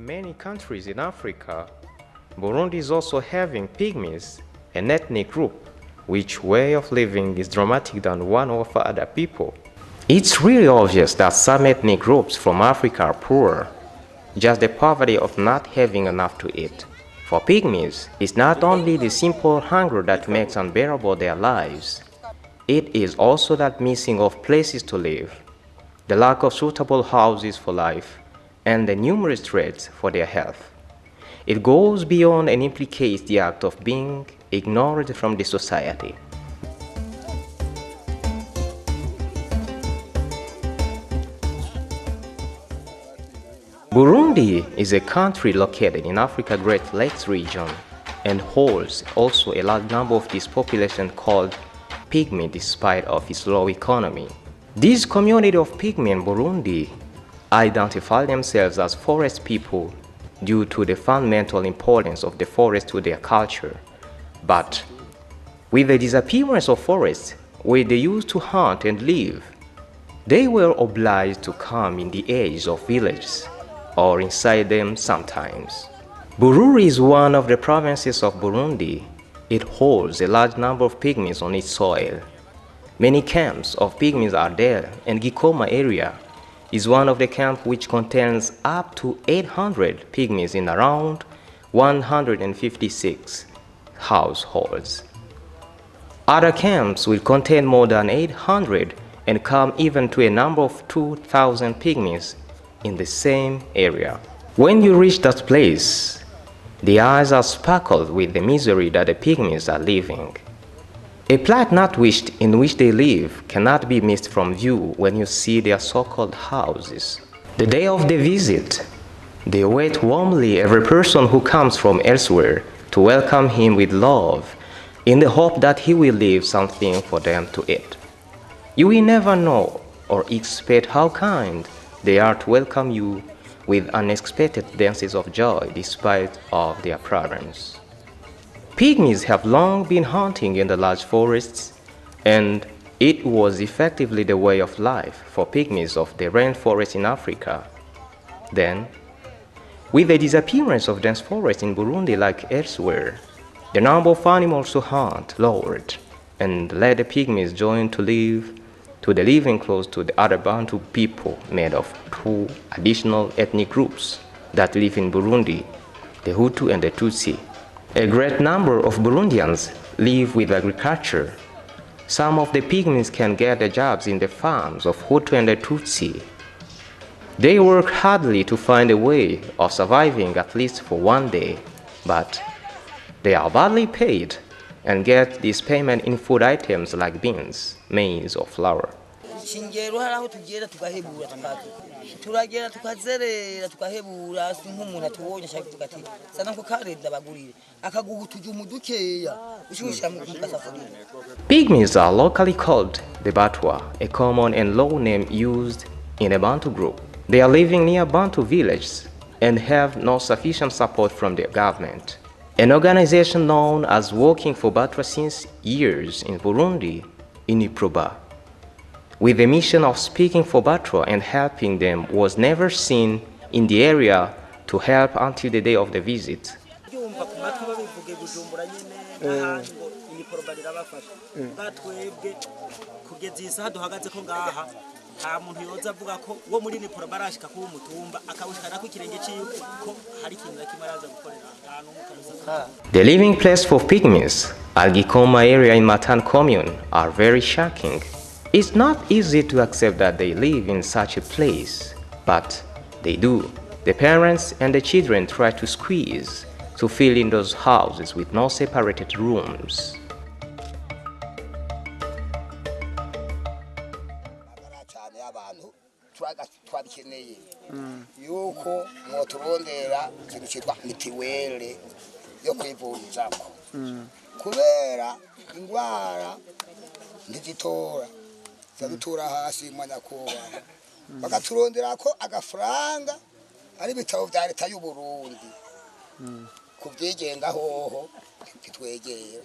many countries in Africa, Burundi is also having pygmies, an ethnic group, which way of living is dramatic than one of other people. It's really obvious that some ethnic groups from Africa are poor, just the poverty of not having enough to eat. For pygmies, it's not only the simple hunger that makes unbearable their lives, it is also that missing of places to live, the lack of suitable houses for life, and the numerous threats for their health. It goes beyond and implicates the act of being ignored from the society. Burundi is a country located in Africa's Great Lakes region and holds also a large number of this population called Pygmy despite of its low economy. This community of Pygmy in Burundi identify themselves as forest people due to the fundamental importance of the forest to their culture. But with the disappearance of forests where they used to hunt and live, they were obliged to come in the edges of villages or inside them sometimes. Bururi is one of the provinces of Burundi. It holds a large number of pygmies on its soil. Many camps of pygmies are there, and Gikoma area is one of the camps which contains up to 800 pygmies in around 156 households. Other camps will contain more than 800 and come even to a number of 2,000 pygmies in the same area. When you reach that place, the eyes are sparkled with the misery that the pygmies are living. A plight not wished in which they live cannot be missed from view when you see their so-called houses. The day of the visit, they await warmly every person who comes from elsewhere to welcome him with love in the hope that he will leave something for them to eat. You will never know or expect how kind they are to welcome you with unexpected dances of joy despite of their problems. Pygmies have long been hunting in the large forests, and it was effectively the way of life for pygmies of the rainforest in Africa. Then, with the disappearance of dense forests in Burundi like elsewhere, the number of animals to hunt lowered and led the pygmies join to the living close to the other Bantu people made of two additional ethnic groups that live in Burundi, the Hutu and the Tutsi. A great number of Burundians live with agriculture. Some of the pygmies can get the jobs in the farms of Hutu and the Tutsi. They work hardly to find a way of surviving at least for one day, but they are badly paid and get this payment in food items like beans, maize, or flour. Pygmies are locally called the Batwa, a common and low name used in a Bantu group. They are living near Bantu villages and have no sufficient support from the government. An organization known as Working for Batwa since years in Burundi, Uniproba, with the mission of speaking for Batwa and helping them, was never seen in the area to help until the day of the visit. The living place for pygmies at Gikoma area in Matana commune are very shocking. It's not easy to accept that they live in such a place, but they do. The parents and the children try to squeeze to fill in those houses with no separated rooms. Yuko mwotubondera ikintu cyitwa mitiwele yo kwivurizako kubera ingwara ntizitora zadutura hasi mwanyakuba bakaturondera ko agafaranga ari bitabo vya leta y'u Burundi kubyigenga hoho kitwegera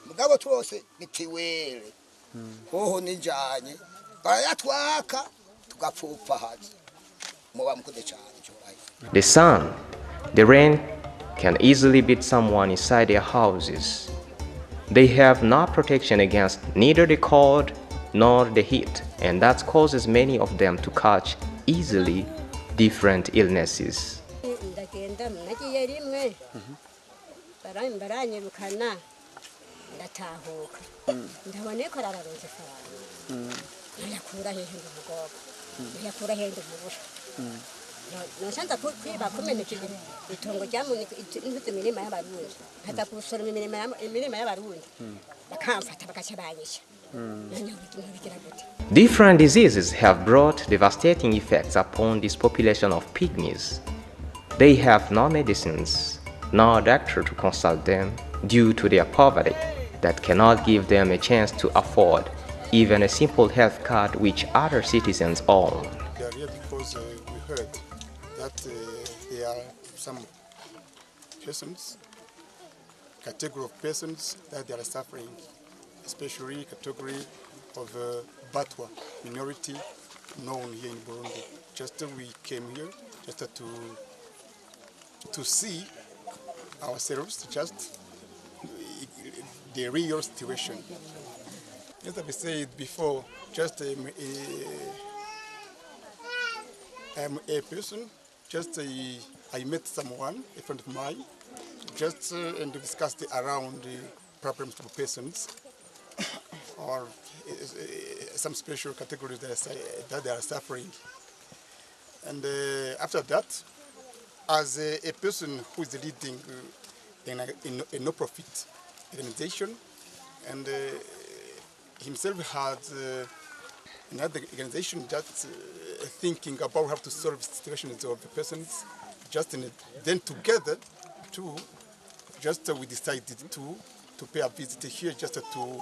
mugabo turose mitiwele hoho nijanye barayatwaka tugapfupfa hazi muba mukude cyane cyo The sun, the rain can easily beat someone inside their houses. They have no protection against neither the cold nor the heat, and that causes many of them to catch easily different illnesses. Different diseases have brought devastating effects upon this population of pygmies. They have no medicines, no doctor to consult them due to their poverty that cannot give them a chance to afford even a simple health card which other citizens own. They are here because we heard that there are some persons, category of persons that they are suffering, especially category of Batwa minority known here in Burundi. Just we came here just to see ourselves, just the real situation. As I said before, just I'm a person, just I met someone, a friend of mine, just and discussed around the problems of persons or some special categories that they are suffering. And after that, as a person who is leading in a no-profit organization, and himself had another organization just thinking about how to solve situations of the persons, just then together too, just we decided to pay a visit here just to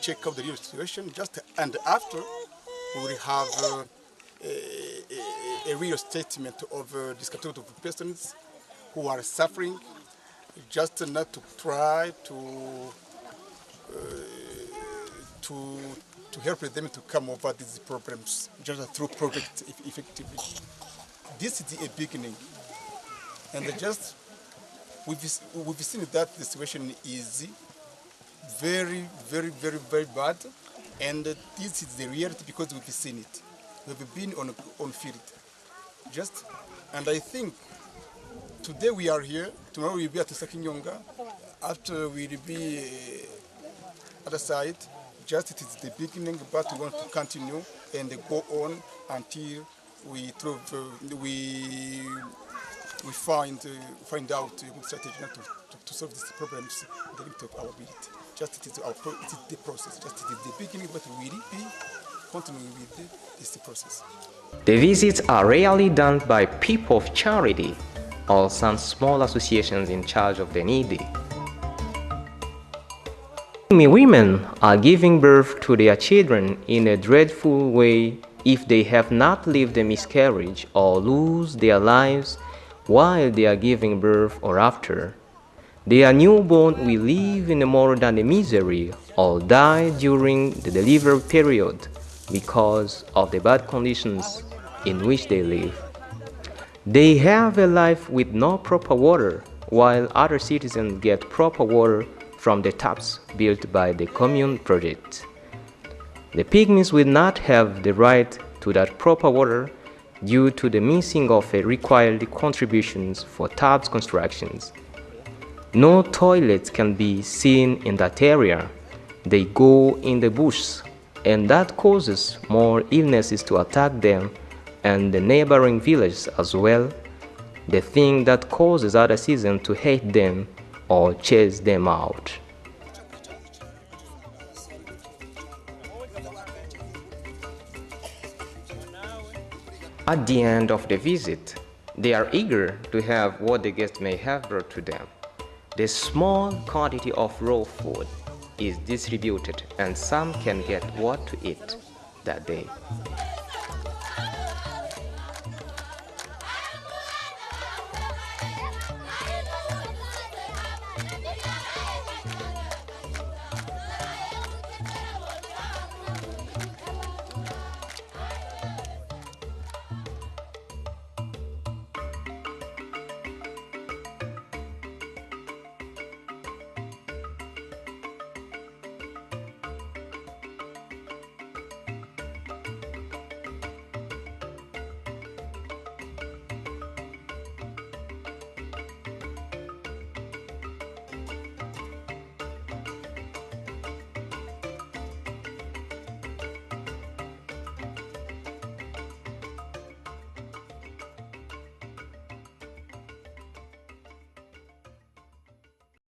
check out the real situation, and after we will have a real statement of this category of persons who are suffering, just not to try to help them to come over these problems just through projects effectively. This is a beginning, and just we've seen that the situation is very, very, very, very bad, and this is the reality because we've seen it. We've been on field, and I think today we are here. Tomorrow we'll be at Sakinyonga. After we'll be other side. Just it is the beginning, but we want to continue and go on until we find out a good strategy to solve these problems in the limit of our ability. Just it is the process. Just it is the beginning, but we will be continuing with this process. The visits are rarely done by people of charity or some small associations in charge of the needy. Women are giving birth to their children in a dreadful way if they have not lived a miscarriage or lose their lives while they are giving birth or after. Their newborn will live in more than the misery or die during the delivery period because of the bad conditions in which they live. They have a life with no proper water, while other citizens get proper water from the taps built by the commune project. The pygmies will not have the right to that proper water due to the missing of required contributions for taps constructions. No toilets can be seen in that area. They go in the bush, and that causes more illnesses to attack them and the neighboring villages as well, the thing that causes other citizens to hate them or chase them out. At the end of the visit, they are eager to have what the guest may have brought to them. The small quantity of raw food is distributed, and some can get what to eat that day.